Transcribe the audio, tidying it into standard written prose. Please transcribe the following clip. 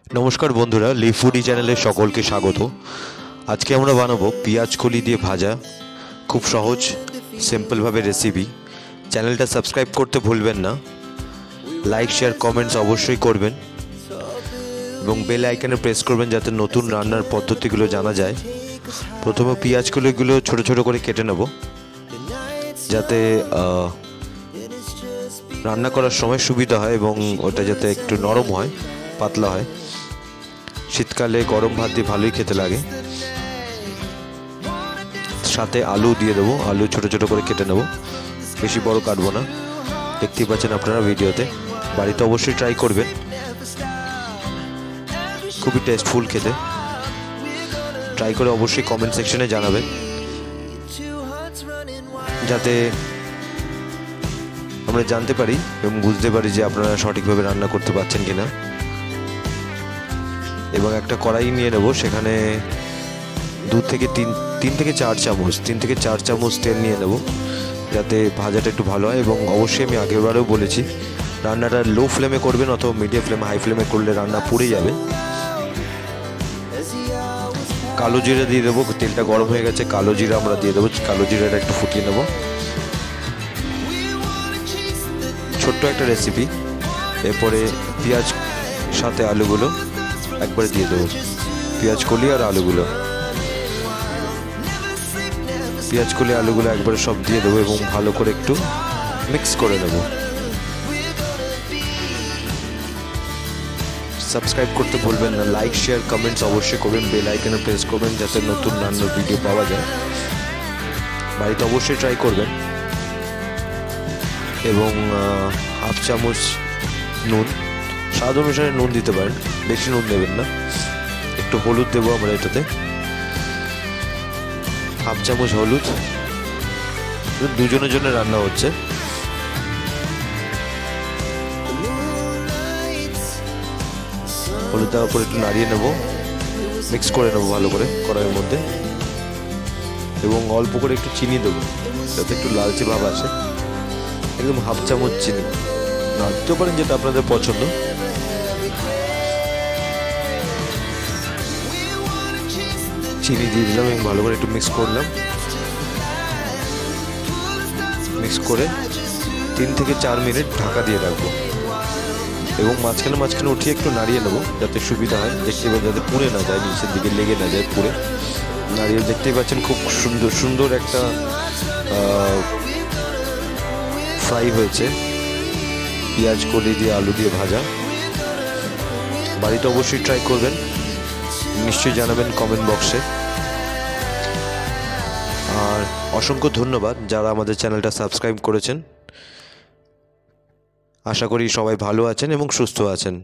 नमस्कार बंधुरा live foodie चैनले सकलके स्वागत। आज के आमरा बानाबो पियाज कली दिए भाजा, खूब सहज सिम्पल भावे रेसिपि। चैनलटा सबस्क्राइब करते भूलबेन ना, लाइक शेयर कमेंट्स अवश्य करबेन एबं बेल आइकने प्रेस करबेन जाते नतून रान्नार पद्धतिगुलो जाना जाए। प्रथमे पियाज कलिगुलो छोटो छोटो करे केटे नेब जाते रान्ना करार समय सुविधा है एबं ओटा जाते एकटु नरम हय, पातला है। शीतकाले गरम भात दिए भालोई खेते लागे। साथे आलू दिए देबो, आलू छोटो छोटो करे केटे नेब, बेशी बड़ काटबो ना। देखतेई पाच्छेन आपनारा भिडियोते, बाड़ीते अवश्यई ट्राई करबेन, खूबই टेस्टफुल खेते। ट्राई करे अवश्यई कमेंट सेक्शने जानाबेन जाते আমরা জানতে পারি এবং বুঝতে পারি যে আপনারা সঠিকভাবে রান্না করতে পারছেন কিনা। এবং একটা কড়াই নিয়ে নেব, সেখানে 2 থেকে 3 থেকে 4 চামচ তেল নিয়ে নেব যাতে ভাজাটা একটু ভালো হয়। এবং অবশ্যই আমি আগেরবারেও বলেছি রান্নাটা লো ফ্লেমে করবেন অথবা মিডিয়াম ফ্লেমে, হাই ফ্লেমে করলে রান্না পুড়ে যাবে। কালো জিরা দিয়ে দেবো, তেলটা গরম হয়ে গেছে, কালো জিরা আমরা দিয়ে দেবো। কালো জিরাটা একটু ফুটিয়ে নেব। ছোট্ট একটা রেসিপি। এরপরে পেঁয়াজ সাথে আলুগুলো একবারে দিয়ে দেবো, পেঁয়াজ কলি আর আলুগুলো, পেঁয়াজ কলি আলুগুলো একবারে সব দিয়ে দেবো এবং ভালো করে একটু মিক্স করে নেব। সাবস্ক্রাইব করতে ভুলবেন না, লাইক শেয়ার কমেন্টস অবশ্যই করবেন, বেল আইকনে প্রেস করবেন যাতে নতুন রান্নার ভিডিও পাওয়া যায়। বাড়িতে অবশ্যই ট্রাই করবেন। এবং হাফ চামচ নুন, স্বাদ অনুসারে নুন দিতে পারেন, বেশি নুন দেবেন না। একটু হলুদ দেবো আমরা এটাতে, হাফ চামচ হলুদ। দুজনের জন্য রান্না হচ্ছে। হলুদ দেওয়ার পর একটু নাড়িয়ে নেব, মিক্স করে নেবো ভালো করে কড়াইয়ের মধ্যে। এবং অল্প করে একটু চিনি দেবো যাতে একটু লালচে ভাব আসে। একদম হাফ চামচ চিনি, না দিতে পারেন যেটা আপনাদের পছন্দ। চিনি দিয়ে দিলাম এবং ভালো করে একটু মিক্স করলাম। মিক্স করে 3 থেকে 4 মিনিট ঢাকা দিয়ে রাখবো এবং মাঝখানে মাঝখানে উঠিয়ে একটু নাড়িয়ে নেবো যাতে সুবিধা হয়, দেখতে পাবেন যাতে পুড়ে না যায়, নিচের দিকে লেগে না যায় পুড়ে। নাড়িয়ে দেখতেই পাচ্ছেন খুব সুন্দর একটা ফ্রাই হয়েছে পেঁয়াজ কলি দিয়ে আলু দিয়ে ভাজা। বাড়িতে অবশ্যই ট্রাই করবেন, নিশ্চয়ই জানাবেন কমেন্ট বক্সে। আর অসংখ্য ধন্যবাদ যারা আমাদের চ্যানেলটা সাবস্ক্রাইব করেছেন। আশা করি সবাই ভালো আছেন এবং সুস্থ আছেন।